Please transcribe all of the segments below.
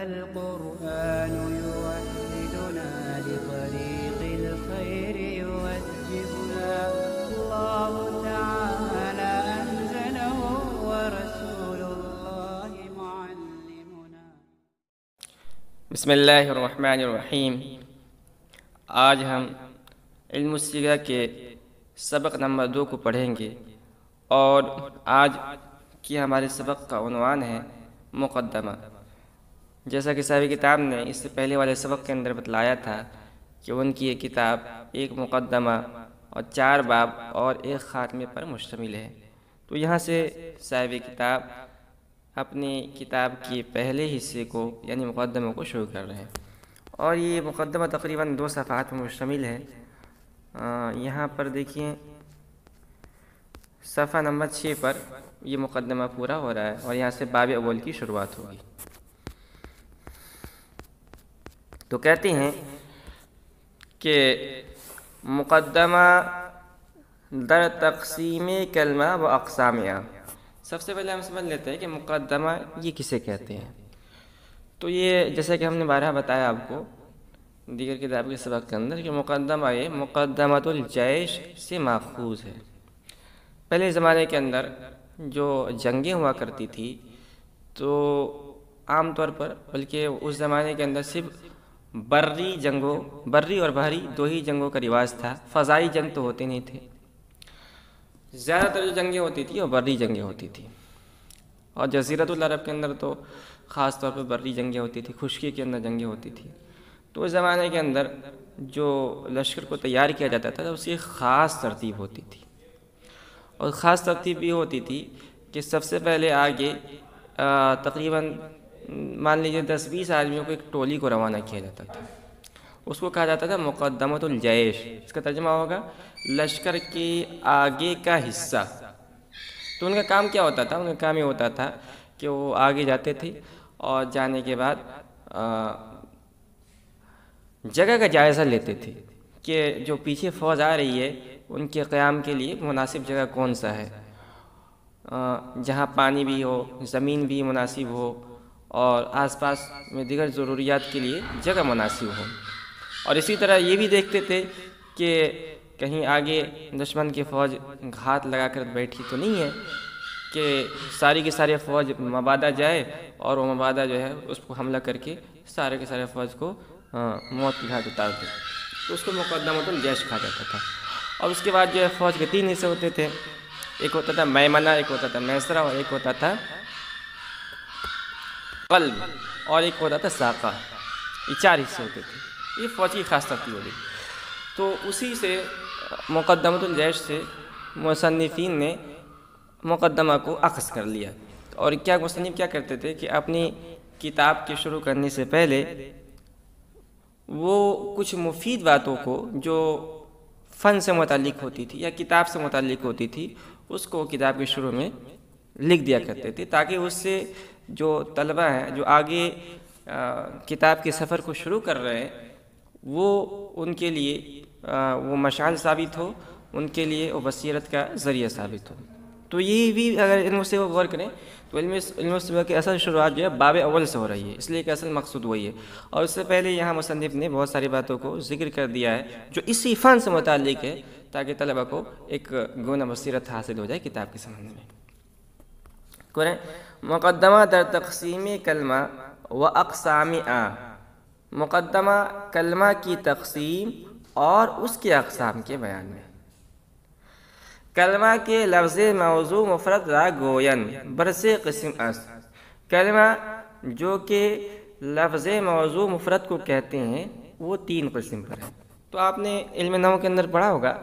القرآن يوحدنا لطريق الخير يوجهنا الله تعالى أنزله ورسول الله معلمنا. بسم اللہ الرحمن الرحیم. آج ہم علم الصیغہ کے سبق نمبر 2 کو پڑھیں گے، اور آج کی ہمارے سبق کا عنوان ہے مقدمہ. جیسا کہ صاحب کتاب نے اس سے پہلے والے سبق کے اندر بتلایا تھا کہ ان کی یہ کتاب ایک مقدمہ اور 4 باب اور ایک خاتمے پر مشتمل ہے. تو یہاں سے صاحب کتاب اپنی کتاب کے پہلے حصے کو یعنی مقدمہ کو شروع کر رہے ہیں، اور یہ مقدمہ تقریباً 2 صفحات پر مشتمل ہے. یہاں پر دیکھیں صفحہ نمبر 6 پر یہ مقدمہ پورا ہو رہا ہے، اور یہاں سے باب اول کی شروعات ہوگی. تو کہتے ہیں کہ مقدمہ در تقسیم کلمہ و اقسامہ. سب سے پہلے ہم سمجھ لیتے ہیں کہ مقدمہ یہ کسے کہتے ہیں. تو یہ جیسا کہ ہم نے بارہا بتایا آپ کو دیگر کتاب کے سبق کے اندر کہ مقدمہ یہ مقدمۃ الجیش سے ماخوذ ہے. پہلے زمانے کے اندر جو جنگیں ہوا کرتی تھی تو عام طور پر، بلکہ اس زمانے کے اندر صرف بری اور بحری 2 ہی جنگوں کا رواج تھا. فضائی جنگ تو ہوتے نہیں تھے. زیادہ تر جو جنگیں ہوتی تھیں وہ بری جنگیں ہوتی تھیں، اور جزیرۃ العرب کے اندر تو خاص طور پر بری جنگیں ہوتی تھیں، خشکی کے اندر جنگیں ہوتی تھیں. تو اس زمانے کے اندر جو لشکر کو تیار کیا جاتا تھا اس کی ایک خاص ترتیب ہوتی تھی، اور خاص ترتیب یہ ہوتی تھی کہ سب سے پہلے آگے تقریباً مان لیجیے 10-20 آدمیوں کو ایک ٹولی کو روانہ کیا جاتا تھا. اس کو کہا جاتا تھا مقدمۃ الجیش. اس کا ترجمہ ہوگا لشکر کے آگے کا حصہ. تو ان کا کام کیا ہوتا تھا؟ ان کا کام یہ ہوتا تھا کہ وہ آگے جاتے تھے، اور جانے کے بعد جگہ کا جائزہ لیتے تھے کہ جو پیچھے فوج آ رہی ہے ان کے قیام کے لیے مناسب جگہ کون سا ہے، جہاں پانی بھی ہو، زمین بھی مناسب ہو، اور آس پاس میں دیگر ضروریات کے لیے جگہ مناسب ہو. اور اسی طرح یہ بھی دیکھتے تھے کہ کہیں آگے دشمن کی فوج گھات لگا کر بیٹھی تو نہیں ہے کہ ساری کی ساری فوج مبادہ جائے اور وہ مبادہ جو ہے اس کو حملہ کر کے سارے کے سارے فوج کو موت کی گھاٹ اتار دے. تو اس کو مقدمۃ الجیش کہا جاتا تھا. اور اس کے بعد جو ہے فوج کے 3 حصے ہوتے تھے. ایک ہوتا تھا میمنہ، ایک ہوتا تھا میسرہ، اور ایک ہوتا تھا قلب، اور ایک ہوتا تھا ساقہ. یہ 4 حصے ہوتے تھے. یہ فوج کی خاص ترتیب ہوتی. تو اسی سے مقدمۃ الجیش سے مصنفین نے مقدمہ کو اخذ کر لیا. اور کیا مصنف کیا کرتے تھے کہ اپنی کتاب کے شروع کرنے سے پہلے وہ کچھ مفید باتوں کو جو فن سے متعلق ہوتی تھی یا کتاب سے متعلق ہوتی تھی اس کو کتاب کے شروع میں لکھ دیا کرتے تھے، تاکہ اس سے جو طلبہ ہیں جو آگے کتاب کے سفر کو شروع کر رہے ہیں وہ ان کے لیے وہ مشعل ثابت ہو، ان کے لیے وہ بصیرت کا ذریعہ ثابت ہو. تو یہ بھی اگر علم سے وہ غور کریں تو علم سے کی اصل شروعات جو ہے باب اول سے ہو رہی ہے، اس لیے کہ اصل مقصود وہی ہے. اور اس سے پہلے یہاں مصنف نے بہت ساری باتوں کو ذکر کر دیا ہے جو اسی فن سے متعلق ہے، تاکہ طلبہ کو ایک گونہ بصیرت حاصل ہو جائے کتاب کے سمجھنے میں. قرآن مقدمہ در تقسیم کلمہ و اقسامہ. مقدمہ کلمہ کی تقسیم اور اس کے اقسام کے بیان میں. کلمہ کے لفظ موضوع مفرد را گوین برسے قسم اس. کلمہ جو کہ لفظ موضوع مفرد کو کہتے ہیں وہ 3 قسم پر ہے. تو آپ نے علم نحو کے اندر پڑھا ہوگا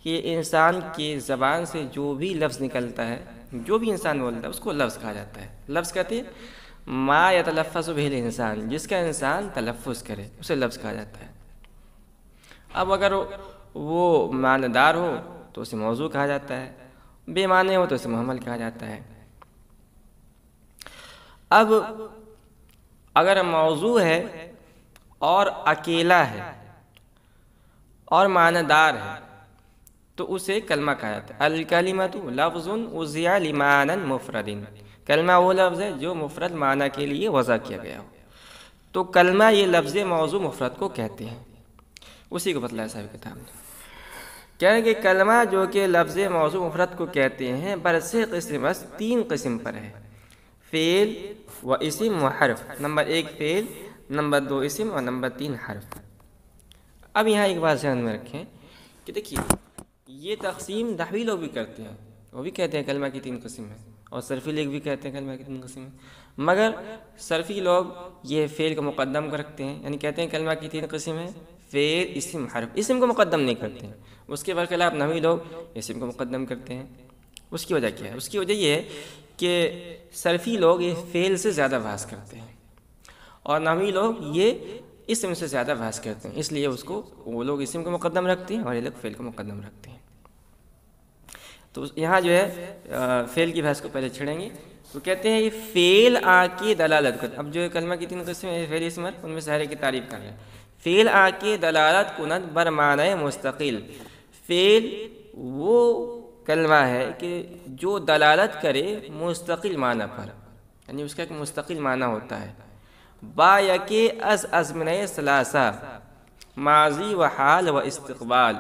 کہ انسان کی زبان سے جو بھی لفظ نکلتا ہے، جو بھی انسان بولتا ہے اس کو لفظ کہا جاتا ہے. لفظ کہتے ہیں ما یتلفظ به الانسان، جس کا انسان تلفظ کرے اسے لفظ کہا جاتا ہے. اب اگر وہ معنی دار ہو تو اسے موضوع کہا جاتا ہے، بے معنی ہو تو اسے محمل کہا جاتا ہے. اب اگر موضوع ہے اور اکیلا ہے اور معنی دار ہے تو اسے کلمہ کہا جاتا ہے. الکلمۃ لفظ وضع لمعنی مفرد. کلمہ وہ لفظ ہے جو مفرد معنی کے لیے وضع کیا گیا ہو. تو کلمہ یہ لفظ موضوع مفرد کو کہتے ہیں. اسی کو بتلایا صاحب کتاب نے. کہہ رہے کہ کلمہ جو کہ لفظ موضوع مفرد کو کہتے ہیں برسے قسم از 3 قسم پر ہے. فعل و اسم و حرف. نمبر 1 فعل، نمبر 2 اسم اور نمبر 3 حرف. اب یہاں ایک بات ذہن میں رکھیں کہ دیکھیے یہ تقسیم نحوی لوگ بھی کرتے ہیں، وہ بھی کہتے ہیں کلمہ کی 3 قسم ہے، اور صرفی لوگ بھی کہتے ہیں کلمہ کی 3 قسم ہے. مگر صرفی لوگ یہ فعل کو مقدم کر رکھتے ہیں، یعنی کہتے ہیں کلمہ کی 3 قسم ہے، فعل اسم حرف. اسم کو مقدم نہیں کرتے ہیں. اس کے برخلاف نحوی لوگ اسم کو مقدم کرتے ہیں. اس کی وجہ کیا ہے؟ اس کی وجہ یہ ہے کہ صرفی لوگ یہ فعل سے زیادہ بحث کرتے ہیں اور نحوی لوگ یہ اسم سے زیادہ بحث کرتے ہیں، اس لیے اس کو وہ لوگ اسم کو مقدم رکھتے ہیں اور یہ لوگ فعل کو مقدم رکھتے ہیں. تو یہاں جو ہے فعل کی بحث کو پہلے چھڑیں گے. تو کہتے ہیں یہ فعل آ کی دلالت کن. اب جو کلمہ کی 3 قسمیں ہیں فعل اسم ان میں سارے کی تعریف کر رہے ہیں. فعل آ کی دلالت کنت بر معنی مستقل. فعل وہ کلمہ ہے کہ جو دلالت کرے مستقل معنی پر، یعنی اس کا ایک مستقل معنی ہوتا ہے. با یکے از ازمنہ ثلاثہ، ماضی و حال و استقبال.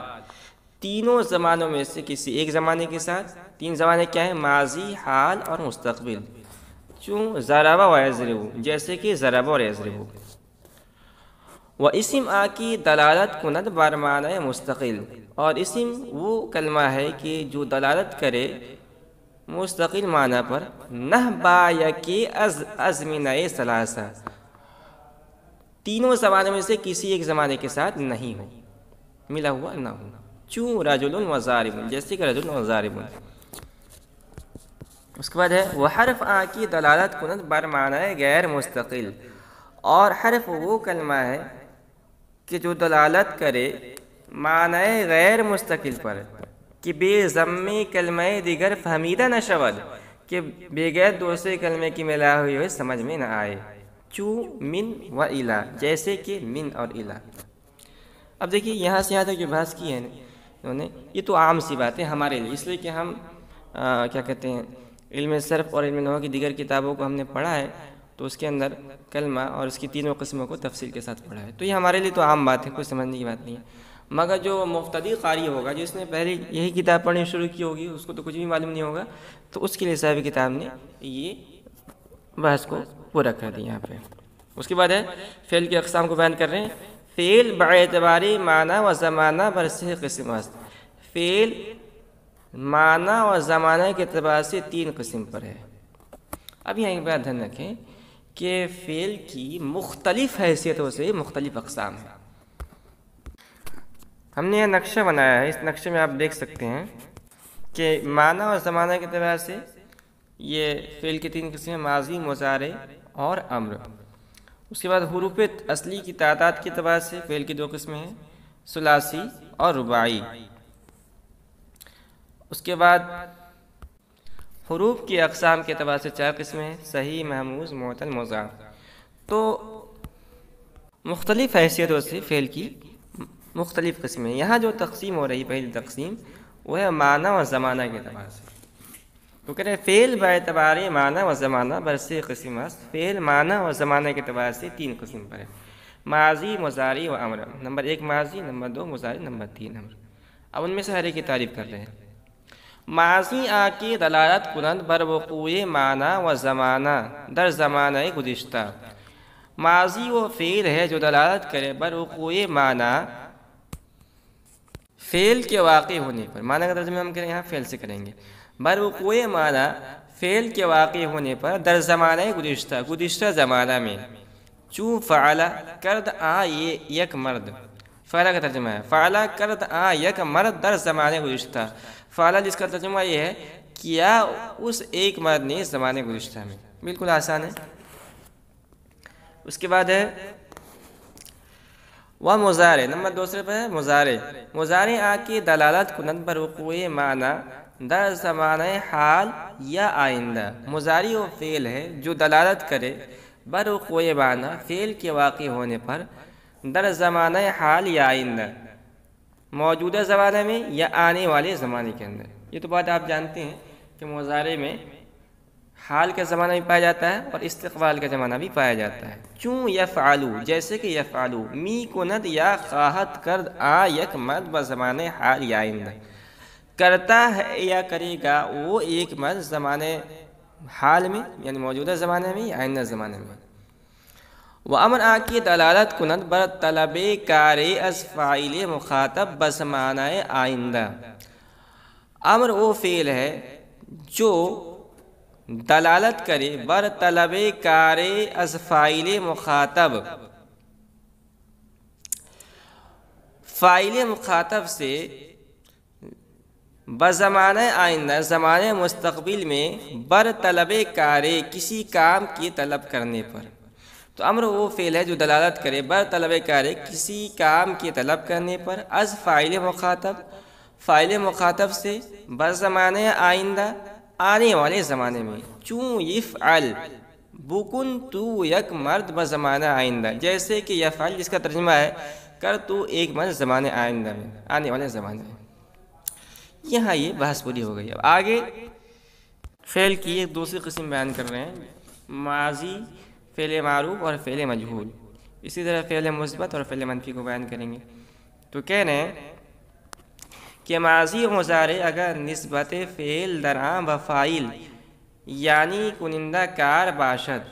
3 زمانوں میں سے کسی ایک زمانے کے ساتھ. 3 زمانے کیا ہیں؟ ماضی، حال اور مستقبل. چون ضرب و یضرب، جیسے کہ ضرب اور یضرب. و اسم آ کی دلالت کند بر معنی مستقل. اور اسم وہ کلمہ ہے کہ جو دلالت کرے مستقل معنی پر. نہ با یکی از ازمنہ ثلاثہ، 3 زمانے میں سے کسی ایک زمانے کے ساتھ نہیں ہو، ملا ہوا نہ ہو. چون رجل و ضارب، جیسے کہ رجل و ضارب. اس کے بعد ہے وہ حرف آ کی دلالت کنت بر معنی غیر مستقل. اور حرف وہ کلمہ ہے کہ جو دلالت کرے معنی غیر مستقل پر، کہ بے ضم کلمہ دیگر فہمیدہ نہ شود، کہ بغیر دوسرے کلمے کی ملا ہوئی ہوئے سمجھ میں نہ آئے. چو من و الا، جیسے کہ من اور الا. اب دیکھیے یہاں سے یہاں تک جو بحث کی ہے انہوں نے، یہ تو عام سی بات ہے ہمارے لیے، اس لیے کہ ہم کیا کہتے ہیں علم صرف اور علم نحو کی دیگر کتابوں کو ہم نے پڑھا ہے، تو اس کے اندر کلمہ اور اس کی 3 قسموں کو تفصیل کے ساتھ پڑھا ہے. تو یہ ہمارے لیے تو عام بات ہے، کوئی سمجھنے کی بات نہیں ہے. مگر جو مبتدی قاری ہوگا، جس نے پہلے یہی کتاب پڑھنی شروع کی ہوگی، اس کو تو کچھ بھی معلوم نہیں ہوگا، تو اس کے لیے صاحب کتاب نے یہ بحث کو پورا کر دیا یہاں پہ. اس کے بعد ہے فعل کی اقسام کو بیان کر رہے ہیں. فعل باعتباری معنی و زمانہ برسے قسم است. فعل معنی و زمانہ کے اعتبار سے 3 قسم پر ہے. اب یہاں ایک بات دھیان رکھیں کہ فعل کی مختلف حیثیتوں سے مختلف اقسام ہیں. ہم نے یہ نقشہ بنایا ہے، اس نقشے میں آپ دیکھ سکتے ہیں کہ معنی اور زمانہ کے اعتبار سے یہ فعل کی 3 قسمیں، ماضی، مضارع اور امر. اس کے بعد حروف اصلی کی تعداد کے اعتبار سے فعل کی 2 قسمیں ہیں، ثلاثی اور رباعی. اس کے بعد حروف کی اقسام کے اعتبار سے 4 قسمیں ہیں، صحیح، محموز، معتل، مضاف. تو مختلف حیثیتوں سے فعل کی مختلف قسمیں. یہاں جو تقسیم ہو رہی پہلی تقسیم وہ ہے معنی و زمانہ کے اعتبار سے. تو کہہ رہے ہیں فعل باعتبار معنی و زمانہ برسے قسم است. فعل معنی و زمانہ کے اعتبار سے 3 قسم پر ہے، ماضی، مضارع و امر. نمبر 1 ماضی، نمبر 2 مضارع، نمبر 3 امر. اب ان میں سے ہر ایک کی تعریف کر رہے ہیں. ماضی آ کی دلالت کنند بر وقوع معنی و زمانہ در زمانہ گزشتہ. ماضی وہ فعل ہے جو دلالت کرے بر وقوع معنی، فعل کے واقع ہونے پر. معنی کا ترجمہ ہم کریں یہاں فعل سے کریں گے. بر وقوع معنی، فعل کے واقع ہونے پر، در زمانہ گزشتہ، گزشتہ زمانہ میں. چون فعل کرد آ یک مرد. فعل کا ترجمہ ہے فعل کرد آ یک مرد در زمانہ گزشتہ. فعل جس کا ترجمہ یہ ہے کیا اس ایک مرد نے زمانے گزشتہ میں. بالکل آسان ہے. اس کے بعد ہے وہ مضارع. نمبر 2 پر ہے مضارع. مضارع آ کی دلالت کنند بر وقوع معنی در زمانہ حال یا آئندہ. مضارع وہ فعل ہے جو دلالت کرے بر وقوع معنی، فعل کے واقع ہونے پر، در زمانہ حال یا آئندہ، موجودہ زمانے میں یا آنے والے زمانے کے اندر. یہ تو بات آپ جانتے ہیں کہ مضارع میں حال کا زمانہ بھی پایا جاتا ہے اور استقبال کا زمانہ بھی پایا جاتا ہے. چوں یفعلو جیسے کہ یفعلو می کند یا خواہت کرد آ یک مرد بزمان حال یا آئندہ کرتا ہے یا کرے گا وہ ایک مرد زمانے حال میں یعنی موجودہ زمانے میں یا آئندہ زمانے میں. وہ امر آ کی دلالت کند بر طلب کار از فاعل مخاطب بزمانہ آئندہ. امر وہ فعل ہے جو دلالت کرے بر طلب کار از فاعل مخاطب فاعل مخاطب سے بزمانہ آئندہ زمانہ مستقبل میں بر طلب کار کسی کام کی طلب کرنے پر. تو امر وہ فعل ہے جو دلالت کرے بر طلب کار کسی کام کی طلب کرنے پر از فاعل مخاطب فاعل مخاطب سے بزمانہ آئندہ آنے والے زمانے میں. چوں یفعل بکن تو یک مرد بزمانہ آئندہ جیسے کہ یفعل جس کا ترجمہ ہے کر تو ایک مرد زمانے آئندہ میں آنے والے زمانے میں. یہاں یہ بحث پوری ہو گئی. اب آگے فعل کی ایک دوسری قسم بیان کر رہے ہیں ماضی فعل معروف اور فعل مجہول. اسی طرح فعل مثبت اور فعل منفی کو بیان کریں گے. تو کہہ رہے ہیں کہ ماضی و مضارع اگر نسبت فعل در آن و فاعل یعنی کنندہ کار باشد.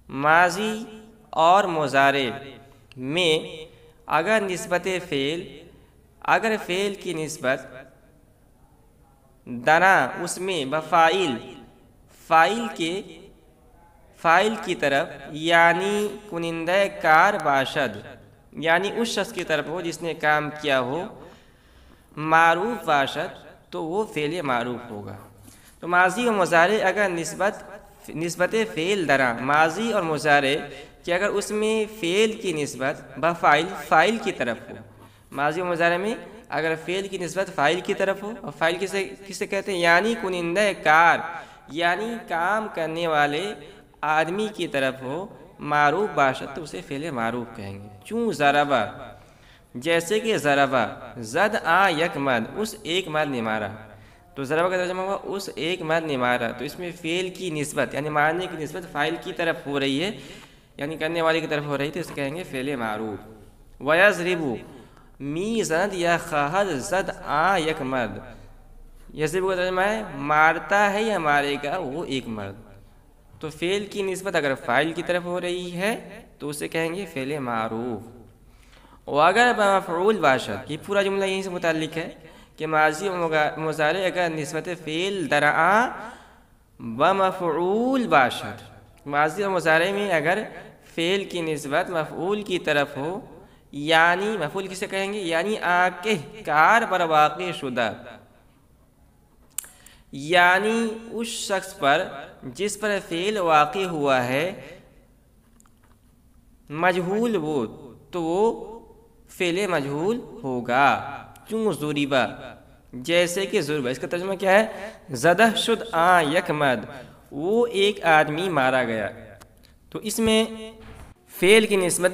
ماضی اور مضارع میں اگر نسبت فعل اگر فعل کی نسبت دنا اس میں بفاعل فاعل کی طرف یعنی کنندہ کار باشد یعنی اس شخص کی طرف ہو جس نے کام کیا ہو معروف باشد تو وہ فعل معروف ہوگا. تو ماضی و مضارع اگر نسبت فعل درا ماضی اور مضارع کہ اگر اس میں فعل کی نسبت فاعل کی طرف ہو. ماضی و مضارع میں اگر فعل کی نسبت فاعل کی طرف ہو اور فاعل کسے کہتے ہیں یعنی کنندہ کار یعنی کام کرنے والے آدمی کی طرف ہو معروف باشد تو اسے فعل معروف کہیں گے. چوں ضربہ جیسے کہ ضربہ زد آ یک مرد اس ایک مرد نے مارا. تو ضربہ کا ترجمہ ہوا اس ایک مرد نے مارا. تو اس میں فعل کی نسبت یعنی مارنے کی نسبت فاعل کی طرف ہو رہی ہے یعنی کرنے والے کی طرف ہو رہی ہے تو اسے کہیں گے فعل معروف. ویضرب می زد یا خواہد زد آ یک مرد. یضرب کا ترجمہ ہے مارتا ہے یا مارے گا وہ ایک مرد. تو فعل کی نسبت اگر فاعل کی طرف ہو رہی ہے تو اسے کہیں گے فعل معروف. اور اگر بمفعول باشد یہ پورا جملہ یہیں سے متعلق ہے کہ ماضی و مضارع اگر نسبت فعل درآ بمفعول باشد ماضی و مضارع میں اگر فعل کی نسبت مفعول کی طرف ہو یعنی مفعول کسے کہیں گے یعنی آکے کار پر واقع شدہ یعنی اس شخص پر جس پر فعل واقع ہوا ہے مجہول وہ تو وہ فعل مجہول ہوگا. چوں ضربہ جیسے کہ ضربہ اس کا ترجمہ کیا ہے زدہ شد آ یک مرد وہ ایک آدمی مارا گیا. تو اس میں فعل کی نسبت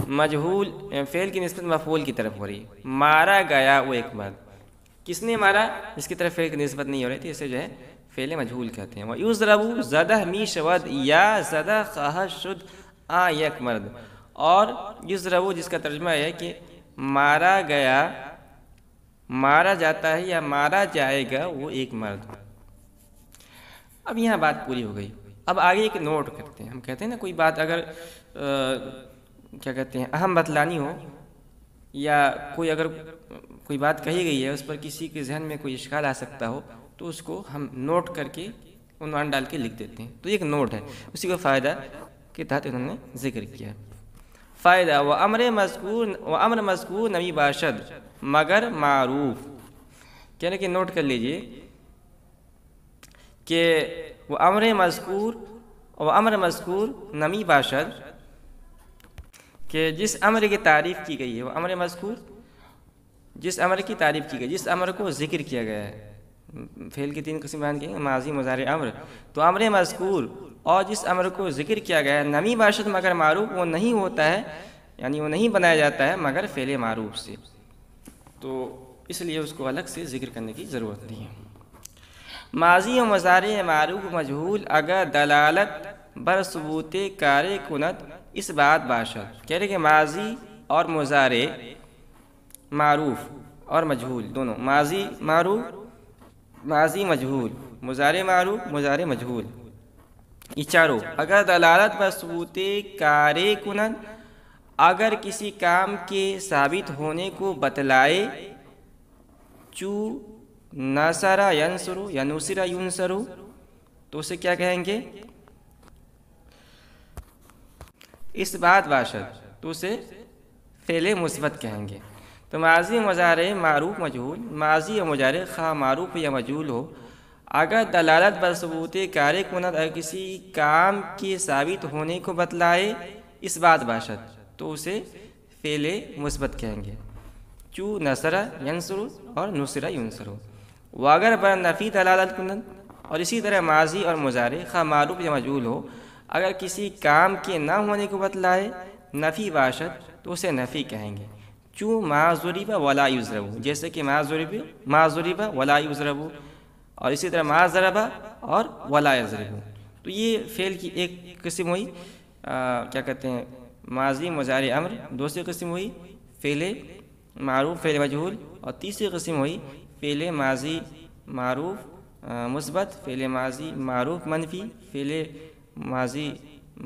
مفعول کی طرف ہو رہی ہے مارا گیا وہ ایک مرد. کس نے مارا اس کی طرف فعل کی نسبت نہیں ہو رہی تھی اسے جو ہے فعل مجہول کہتے ہیں. وَيُضْرَبُ زدہ می شود یا زدہ خواہد شد آ یک مرد. اور یضرب جس کا ترجمہ ہے کہ مارا گیا مارا جاتا ہے یا مارا جائے گا وہ ایک مرد. اب یہاں بات پوری ہو گئی. اب آگے ایک نوٹ کرتے ہیں. ہم کہتے ہیں نا کوئی بات اگر کیا کہتے ہیں اہم بتلانی ہو یا کوئی بات کہی گئی ہے اس پر کسی کے ذہن میں کوئی اشکال آ سکتا ہو تو اس کو ہم نوٹ کر کے عنوان ڈال کے لکھ دیتے ہیں. تو ایک نوٹ ہے اسی کو فائدہ کے تحت انہوں نے ذکر کیا. فائدہ و امر مذکور نمی باشد مگر معروف. کہنے کہ نوٹ کر لیجئے کہ وہ امر مذکور نمی باشد کہ جس امر کی تعریف کی گئی ہے وہ امر مذکور جس امر کی تعریف کی گئی جس امر کو ذکر کیا گیا ہے. فعل کی 3 قسم بیان کی ہیں ماضی مضارع امر. تو امر مذکور اور جس امر کو ذکر کیا گیا ہے نمی باشد مگر معروف وہ نہیں ہوتا ہے یعنی وہ نہیں بنایا جاتا ہے مگر فعل معروف سے. تو اس لیے اس کو الگ سے ذکر کرنے کی ضرورت نہیں ہے. ماضی و مضارع معروف و مجہول اگر دلالت بر ثبوت کار کنت اس بات باشد، کہہ رہے کہ ماضی اور مضارع معروف اور مجہول دونوں، ماضی معروف ماضی مجہول، مضارع معروف مضارع مجہول، یہ چاروں اگر دلالت بر ثبوت کار کنت اگر کسی کام کے ثابت ہونے کو بتلائے، چو نصر ینصر یا نصر ینصر، تو اسے کیا کہیں گے؟ اس بات باشد، تو اسے فعل مثبت کہیں گے۔ تو ماضی مضارع معروف مجہول، ماضی و مضارع خواہ معروف یا مجہول ہو، اگر دلالت بر ثبوت کار کنت اگر کسی کام کے ثابت ہونے کو بتلائے اس بات باشد، تو اسے فعل مثبت کہیں گے، چو نصر ینصر اور نصر ینصر۔ وہ اگر بر نفی دلالت کنت، اور اسی طرح ماضی اور مضارع خواہ معروف یا مجہول ہو، اگر کسی کام کے نہ ہونے کو بتلائے نفی باشد، تو اسے نفی کہیں گے، چوں ما ضرب ولا یضرب، جیسے کہ ما ضرب ولا یضرب، اور اسی طرح ما ضرب اور ولا یضرب۔ تو یہ فعل کی ایک قسم ہوئی، کیا کہتے ہیں، ماضی مضارع امر، دوسری قسم ہوئی فعل معروف فعل مجہول، اور تیسری قسم ہوئی فعل ماضی معروف مثبت، فعل ماضی معروف منفی، فعل ماضی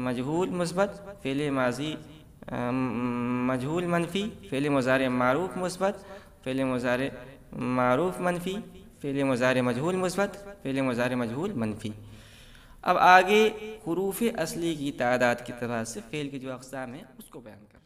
مجہول مثبت، فعل ماضی مجہول منفی، فعل مضارع معروف مثبت، فعل مضارع معروف منفی، فعل مضارع مجہول مثبت، فعل مضارع مجہول منفی۔ اب آگے حروف اصلی کی تعداد کے اعتبار سے فعل کی جو اقسام ہیں اس کو بیان کریں۔